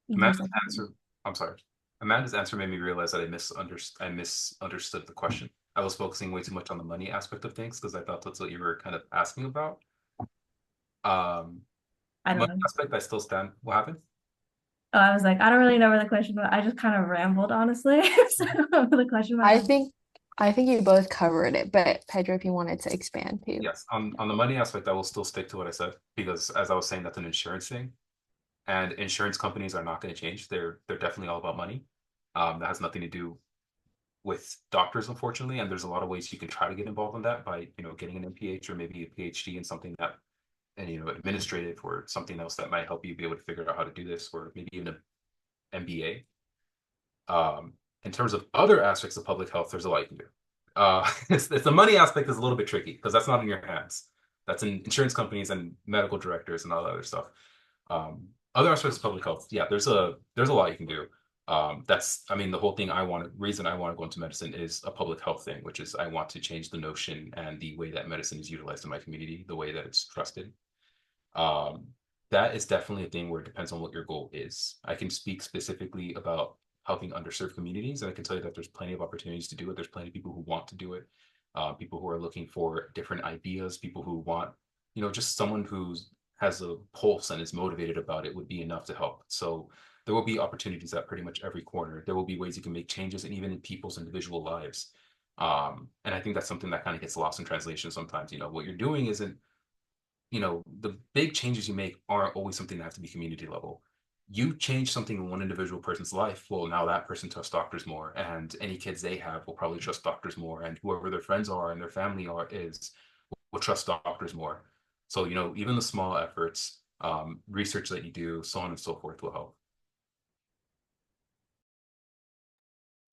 Amanda's answer, I'm sorry. Amanda's answer made me realize that I misunderstood the question. I was focusing way too much on the money aspect of things because I thought that's what you were kind of asking about. I don't Money know. aspect, I still stand. What happened? Oh, I was like, I don't really know where the question was. I just kind of rambled, honestly. So the question was, I think you both covered it, but Pedro, if you wanted to expand too. Yes, on the money aspect, I will still stick to what I said because as I was saying, that's an insurance thing. And insurance companies are not going to change. They're definitely all about money. That has nothing to do with doctors, unfortunately. And there's a lot of ways you can try to get involved in that by, getting an MPH or maybe a PhD in something that, and administrative or something else that might help you be able to figure out how to do this, or maybe even an MBA. In terms of other aspects of public health, there's a lot you can do. It's the money aspect is a little bit tricky because that's not in your hands. That's in insurance companies and medical directors and all that other stuff. Other aspects of public health, yeah, there's a lot you can do. I mean, the whole thing reason I want to go into medicine is a public health thing, which is I want to change the notion and the way that medicine is utilized in my community, the way that it's trusted. Um, that is definitely a thing where it depends on what your goal is. I can speak specifically about helping underserved communities, and I can tell you that there's plenty of opportunities to do it. There's plenty of people who want to do it, people who are looking for different ideas, people who want, just someone who has a pulse and is motivated about it would be enough to help. So there will be opportunities at pretty much every corner. There will be ways you can make changes, and even in people's individual lives. And I think that's something that kind of gets lost in translation sometimes. What you're doing isn't, the big changes you make aren't always something that have to be community level. You change something in one individual person's life, well, now that person trusts doctors more, and any kids they have will probably trust doctors more, and whoever their friends are and their family will trust doctors more. So, even the small efforts, research that you do, so on and so forth will help.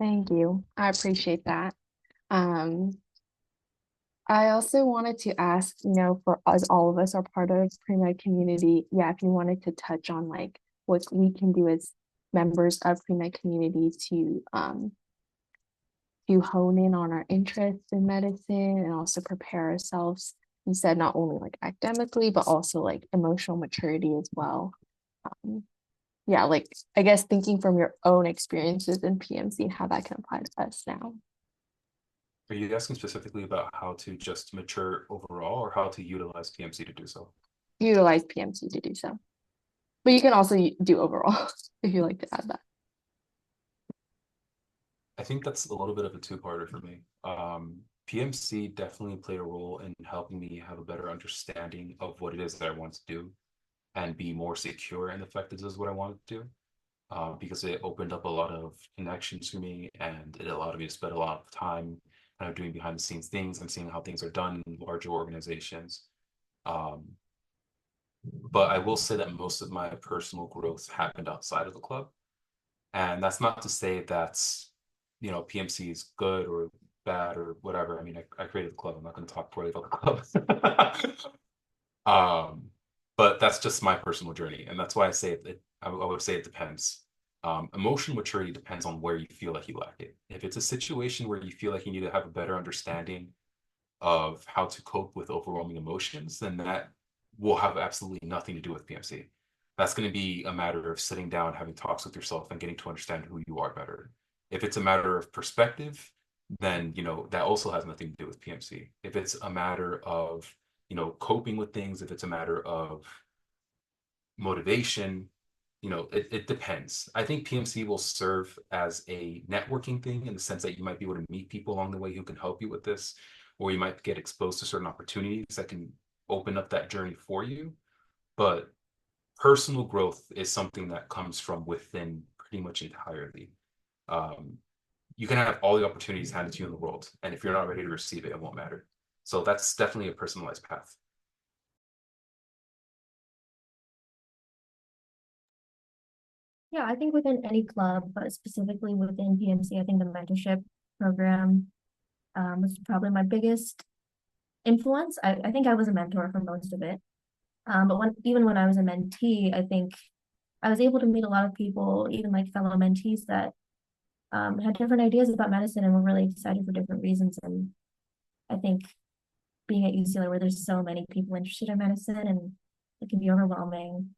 Thank you. I appreciate that. Um, I also wanted to ask, for us, all of us are part of pre-med community. Yeah, if you wanted to touch on like what we can do as members of pre-med community to hone in on our interests in medicine and also prepare ourselves. You said not only like academically, but also like emotional maturity as well. Um, yeah, like I guess thinking from your own experiences in PMC and how that can apply to us now. Are you asking specifically about how to just mature overall or how to utilize PMC to do so? Utilize PMC to do so. But you can also do overall if you like to add that. I think that's a little bit of a two-parter for me. PMC definitely played a role in helping me have a better understanding of what it is that I want to do and be more secure in the fact that this is what I want to do. Because it opened up a lot of connections for me and it allowed me to spend a lot of time kind of doing behind the scenes things and seeing how things are done in larger organizations. Um, but I will say that most of my personal growth happened outside of the club. And that's not to say that's, PMC is good or bad or whatever. I mean, I created the club. I'm not going to talk poorly about the club. But that's just my personal journey. And that's why I say I would say it depends. Emotional maturity depends on where you feel like you lack it. If it's a situation where you feel like you need to have a better understanding of how to cope with overwhelming emotions, then that will have absolutely nothing to do with PMC. that's going to be a matter of sitting down, having talks with yourself, and getting to understand who you are better. If it's a matter of perspective, then that also has nothing to do with PMC. If it's a matter of coping with things, if it's a matter of motivation, it depends. I think PMC will serve as a networking thing in the sense that you might be able to meet people along the way who can help you with this, or you might get exposed to certain opportunities that can open up that journey for you. But personal growth is something that comes from within pretty much entirely. Um, you can have all the opportunities handed to you in the world, and if you're not ready to receive it, it won't matter. So that's definitely a personalized path. Yeah, I think within any club, but specifically within PMC, I think the mentorship program was probably my biggest influence. I think I was a mentor for most of it. But even when I was a mentee, I think I was able to meet a lot of people, even like fellow mentees that had different ideas about medicine and were really excited for different reasons. And I think being at UCLA where there's so many people interested in medicine and it can be overwhelming,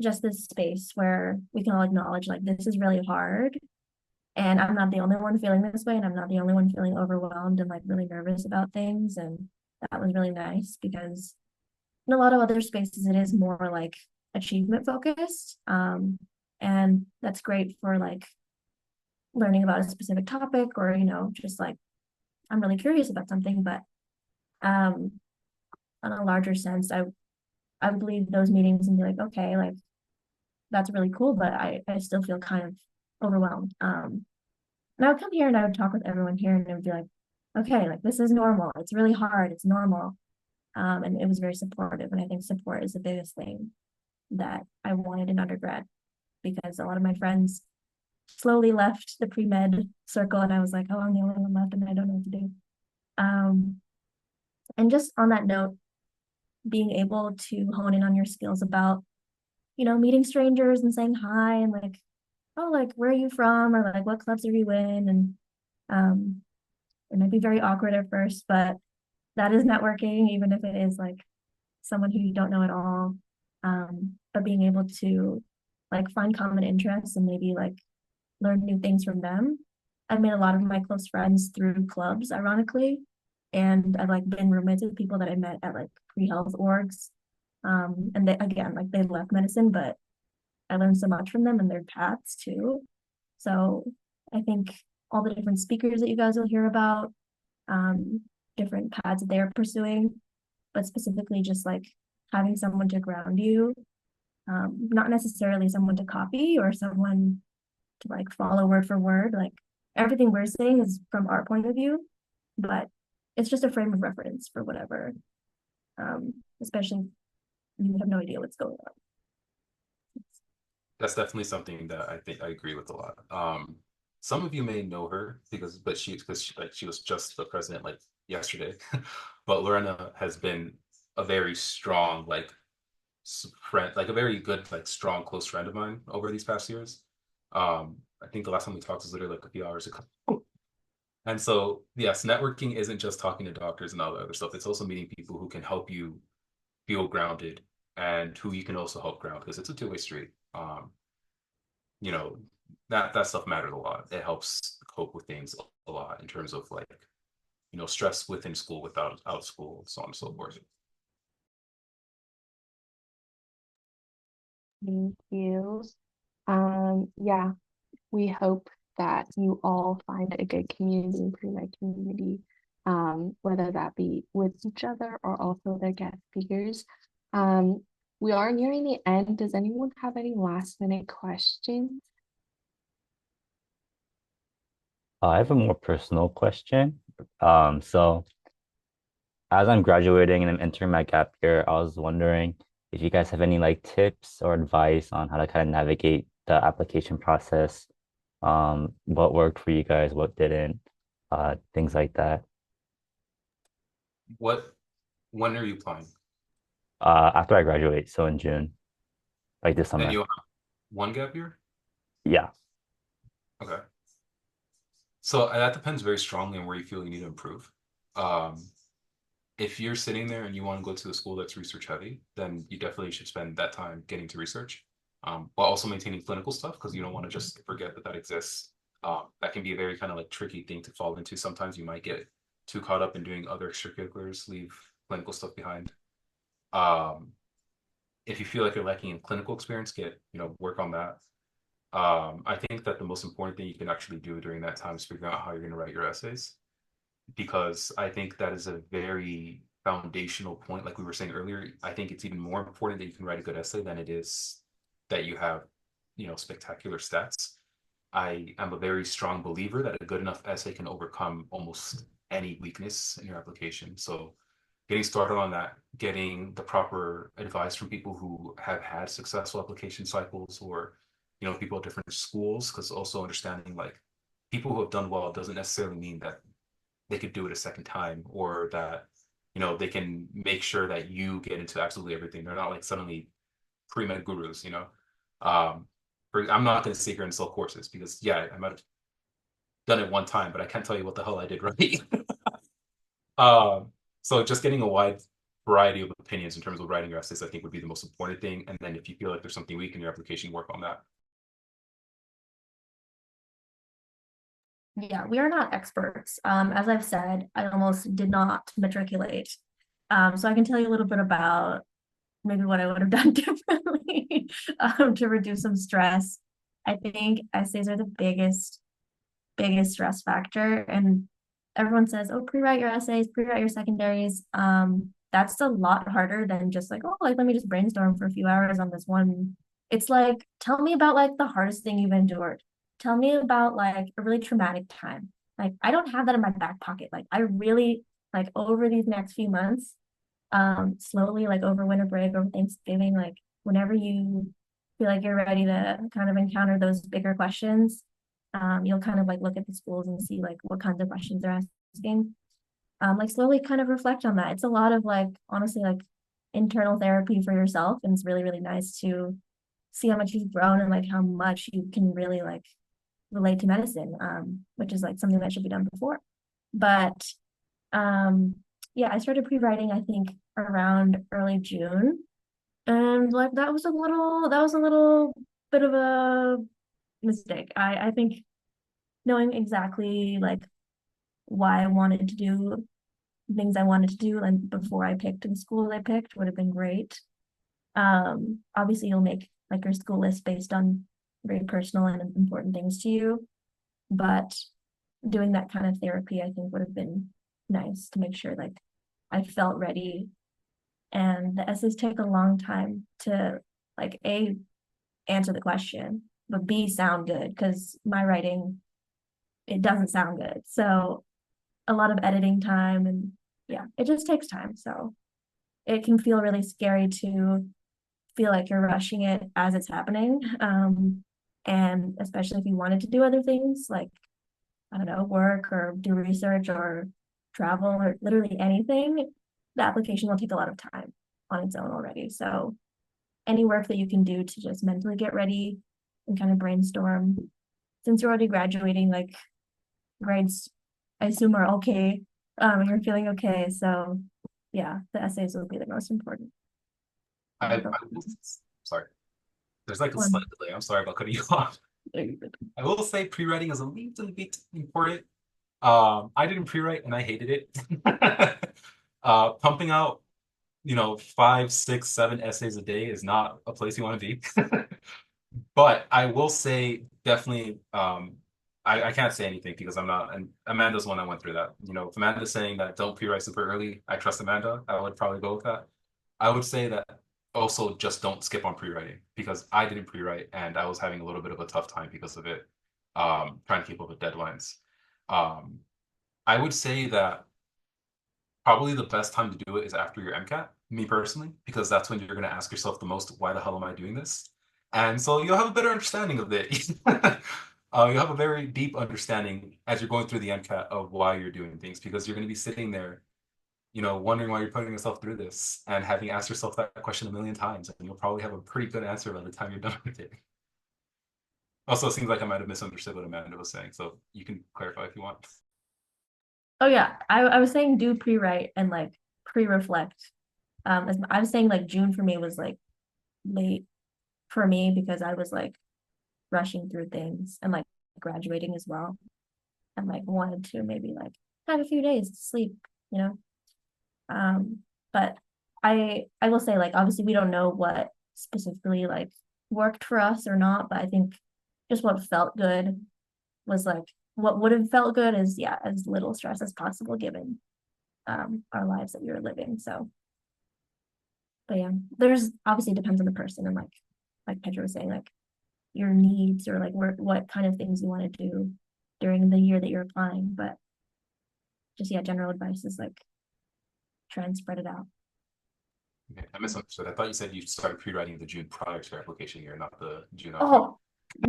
just this space where we can all acknowledge like this is really hard. And I'm not the only one feeling this way, and I'm not the only one feeling overwhelmed and like really nervous about things. And that was really nice because in a lot of other spaces, it is more like achievement focused. And that's great for like learning about a specific topic or, just like I'm really curious about something. But um, on a larger sense, I would leave those meetings and be like, okay, like that's really cool, but I still feel kind of overwhelmed. And I would come here and I would talk with everyone here and it would be like, okay, like this is normal. It's really hard. It's normal. And it was very supportive. And I think support is the biggest thing that I wanted in undergrad because a lot of my friends slowly left the pre-med circle and I was like, oh, I'm the only one left and I don't know what to do. Um, and just on that note, being able to hone in on your skills about, meeting strangers and saying hi and like, oh, like where are you from? Or like what clubs are you in? And um, it might be very awkward at first, but that is networking, even if it is like someone who you don't know at all. But being able to like find common interests and maybe like learn new things from them. I've made a lot of my close friends through clubs, ironically. And I've like been roommates with people that I met at like pre-health orgs. And they again, like they left medicine, but I learned so much from them and their paths too. So I think all the different speakers that you guys will hear about, um, different paths that they're pursuing, but specifically just like having someone to ground you, not necessarily someone to copy or someone to like follow word for word. Like everything we're saying is from our point of view, but it's just a frame of reference for whatever, especially you have no idea what's going on. That's definitely something that I think I agree with a lot. Some of you may know her but she was just the president like yesterday. But Lorena has been a very strong friend, like a very good like strong close friend of mine over these past years. I think the last time we talked was literally like a few hours ago. And so yes, networking isn't just talking to doctors and all the other stuff. It's also meeting people who can help you feel grounded and who you can also help ground because it's a two-way street. You know, that stuff matters a lot. It helps cope with things a lot in terms of like, stress within school, without out of school, so on and so forth. Thank you. Yeah, we hope that you all find a good community and pre-med community, whether that be with each other or also their guest speakers. Um, we are nearing the end. Does anyone have any last minute questions? I have a more personal question. So as I'm graduating and I'm entering my gap year, I was wondering if you guys have any like tips or advice on how to kind of navigate the application process. What worked for you guys, what didn't, things like that. What when are you applying? After I graduate, so in June, like this And summer. you have one gap year? Yeah. Okay. So that depends very strongly on where you feel you need to improve. Um, if you're sitting there and you want to go to a school that's research heavy, then you definitely should spend that time getting to research, while also maintaining clinical stuff because you don't want to just forget that that exists. That can be a very kind of like tricky thing to fall into. Sometimes you might get too caught up in doing other extracurriculars, leave clinical stuff behind. Um, if you feel like you're lacking in clinical experience, work on that. I think that the most important thing you can actually do during that time is figure out how you're going to write your essays, because I think that is a very foundational point. Like we were saying earlier, I think it's even more important that you can write a good essay than it is that you have, spectacular stats. I am a very strong believer that a good enough essay can overcome almost any weakness in your application. So getting started on that, getting the proper advice from people who have had successful application cycles, or, people at different schools, because also understanding like people who have done well doesn't necessarily mean that they could do it a second time, or that, they can make sure that you get into absolutely everything. They're not like suddenly pre-med gurus, Um, I'm not going to sit here and sell courses because, yeah, I might have done it one time, but I can't tell you what the hell I did right. Um, so just getting a wide variety of opinions in terms of writing your essays, I think would be the most important thing. And then if you feel like there's something weak in your application, work on that. Yeah, we are not experts. As I've said, I almost did not matriculate. So I can tell you a little bit about maybe what I would have done differently to reduce some stress. I think essays are the biggest stress factor. And everyone says, oh, pre-write your essays, pre-write your secondaries. That's a lot harder than just like, oh, like let me just brainstorm for a few hours on this one. It's like, tell me about like the hardest thing you've endured. Tell me about like a really traumatic time. Like I don't have that in my back pocket. Like I really like over these next few months, slowly like over winter break, over Thanksgiving, like whenever you feel like you're ready to kind of encounter those bigger questions, you'll kind of like look at the schools and see like what kinds of questions they're asking. Like slowly kind of reflect on that. It's a lot of like honestly like internal therapy for yourself, and it's really nice to see how much you've grown and like how much you can really like relate to medicine, which is like something that should be done before. But um, yeah, I started pre-writing I think around early June, and like that was a little bit of a mistake. I think knowing exactly like why I wanted to do things I wanted to do and before I picked the schools I picked would have been great. Obviously you'll make like your school list based on very personal and important things to you, but doing that kind of therapy I think would have been nice to make sure like I felt ready. And the essays take a long time to like A, answer the question, but B, sound good, because my writing, it doesn't sound good. So a lot of editing time, and yeah, it just takes time. So it can feel really scary to feel like you're rushing it as it's happening. And especially if you wanted to do other things like, I don't know, work or do research or travel or literally anything, the application will take a lot of time on its own already. So any work that you can do to just mentally get ready and kind of brainstorm, since you're already graduating, like grades, I assume are okay. You're feeling okay. So yeah, the essays will be the most important. Sorry, there's like a One. slight delay. I'm sorry about cutting you off. I will say pre-writing is a little bit important. I didn't pre-write and I hated it. Pumping out, 5, 6, 7 essays a day is not a place you want to be. But I will say definitely, I can't say anything because I'm not, and Amanda's the one that went through that. If Amanda's saying that don't pre-write super early, I trust Amanda. I would probably go with that. I would say that also just don't skip on pre-writing because I didn't pre-write and I was having a little bit of a tough time because of it, trying to keep up with deadlines. Um, I would say that probably the best time to do it is after your MCAT, me personally, because that's when you're going to ask yourself the most, why the hell am I doing this? And so you'll have a better understanding of it. You'll have a very deep understanding as you're going through the MCAT of why you're doing things, because you're going to be sitting there, wondering why you're putting yourself through this and having asked yourself that question a million times, and you'll probably have a pretty good answer by the time you're done with it. Also, it seems like I might have misunderstood what Amanda was saying, so you can clarify if you want. Oh yeah, I was saying do pre-write and like pre-reflect. As I was saying, like June for me was like late for me because I was like rushing through things and like graduating as well, and like wanted to maybe like have a few days to sleep, you know. But I will say, like, obviously we don't know what specifically like worked for us or not, but I think just what felt good was like what would have felt good is, yeah, as little stress as possible given our lives that we were living. So, but yeah, there's obviously depends on the person and like Pedro was saying, like your needs or like what kind of things you want to do during the year that you're applying. But just, yeah, general advice is like try and spread it out. Okay, I misunderstood. I thought you said you started pre-writing the June prior to your application year, not the June of. Oh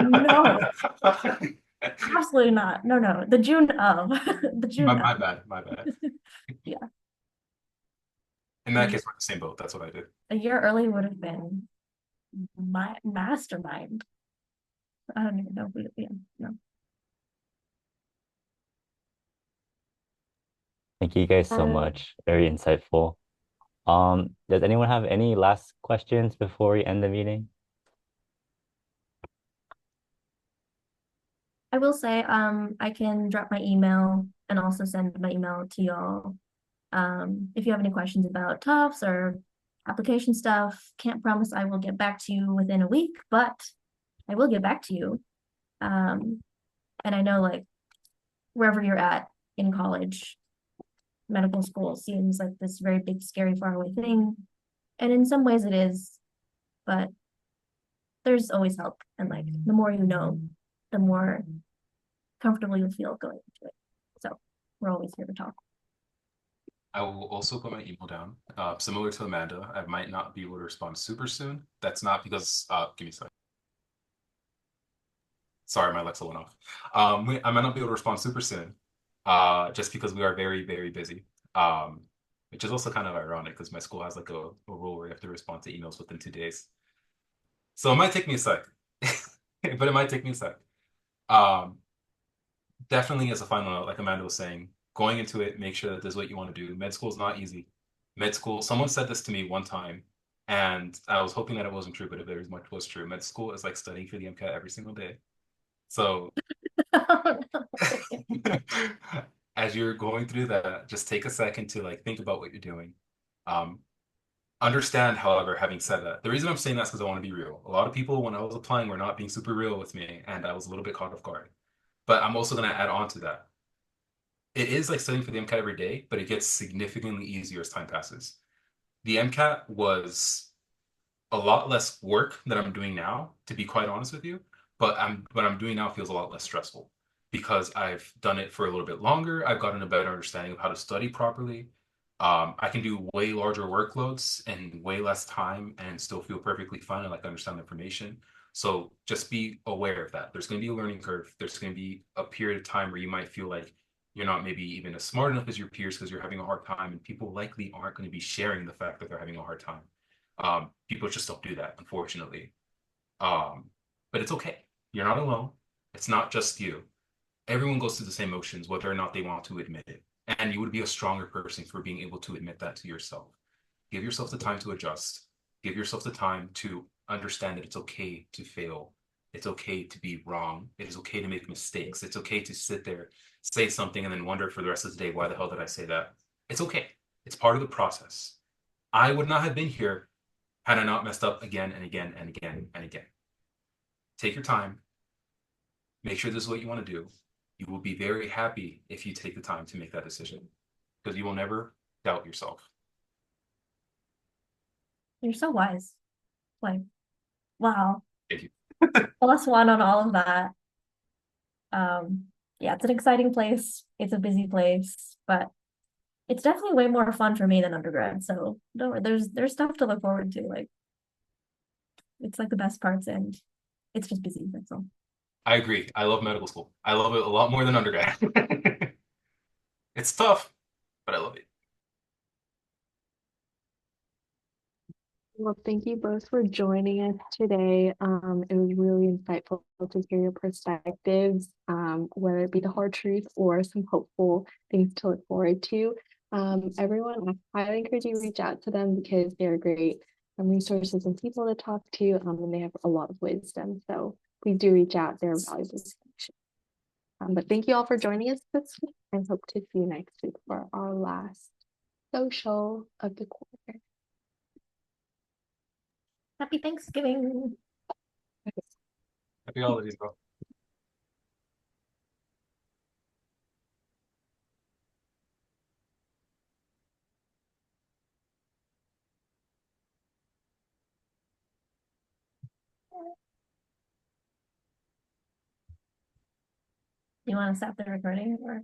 no, absolutely not. No, the June of the June My of. bad, my bad. Yeah, In that case, we're in the same boat. That's what I did. a year early would have been my mastermind. I don't even know. Yeah, no. Thank you guys so Uh, much. Very insightful. Does anyone have any last questions before we end the meeting? I will say, I can drop my email and also send my email to y'all. If you have any questions about Tufts or application stuff, can't promise I will get back to you within a week, but I will get back to you. And I know like wherever you're at in college, medical school seems like this very big, scary, far away thing. And in some ways it is, but there's always help. And like the more you know, the more comfortable you'll feel going into it. So we're always here to talk. I will also put my email down. Similar to Amanda, I might not be able to respond super soon. That's not because, give me a second. Sorry, my Alexa went off. I might not be able to respond super soon, just because we are very, very busy. Which is also kind of ironic because my school has like a rule where you have to respond to emails within 2 days. So it might take me a sec, but it might take me a sec. Um, Definitely as a final note, like Amanda was saying, going into it, make sure that this is what you want to do. Med school is not easy. Med school, someone said this to me one time, and I was hoping that it wasn't true, but it very much was true. Med school is like studying for the MCAT every single day. So as you're going through that, just take a second to like think about what you're doing. Um, Understand, however, having said that, the reason I'm saying that is because I want to be real. A lot of people, when I was applying, were not being super real with me, and I was a little bit caught off guard. But I'm also going to add on to that. It is like studying for the MCAT every day, but it gets significantly easier as time passes. The MCAT was a lot less work than I'm doing now, to be quite honest with you. But what I'm doing now feels a lot less stressful because I've done it for a little bit longer. I've gotten a better understanding of how to study properly. I can do way larger workloads in way less time and still feel perfectly fine and like understand the information. So just be aware of that. There's going to be a learning curve. There's going to be a period of time where you might feel like you're not maybe even as smart enough as your peers because you're having a hard time, and people likely aren't going to be sharing the fact that they're having a hard time. People just don't do that, unfortunately. Um, but it's okay. You're not alone. It's not just you. Everyone goes through the same emotions, whether or not they want to admit it. And you would be a stronger person for being able to admit that to yourself. Give yourself the time to adjust. Give yourself the time to understand that it's okay to fail. It's okay to be wrong. It is okay to make mistakes. It's okay to sit there, say something, and then wonder for the rest of the day, why the hell did I say that? It's okay. It's part of the process. I would not have been here had I not messed up again and again and again and again. Take your time. Make sure this is what you want to do. You will be very happy if you take the time to make that decision because you will never doubt yourself. You're so wise. Like, wow. Thank you. +1 on all of that. Yeah, it's an exciting place. It's a busy place, but it's definitely way more fun for me than undergrad. So don't worry, there's stuff to look forward to. Like, it's like the best parts, and it's just busy. That's all. I agree. I love medical school. I love it a lot more than undergrad. It's tough, but I love it. Well, thank you both for joining us today. It was really insightful to hear your perspectives, whether it be the hard truth or some hopeful things to look forward to. Everyone, I highly encourage you to reach out to them because they're great resources and people to talk to, and they have a lot of wisdom. So please do reach out. They're valuable connection. But thank you all for joining us this week and hope to see you next week for our last social of the quarter. Happy Thanksgiving. Happy holidays, bro. You want to stop the recording or?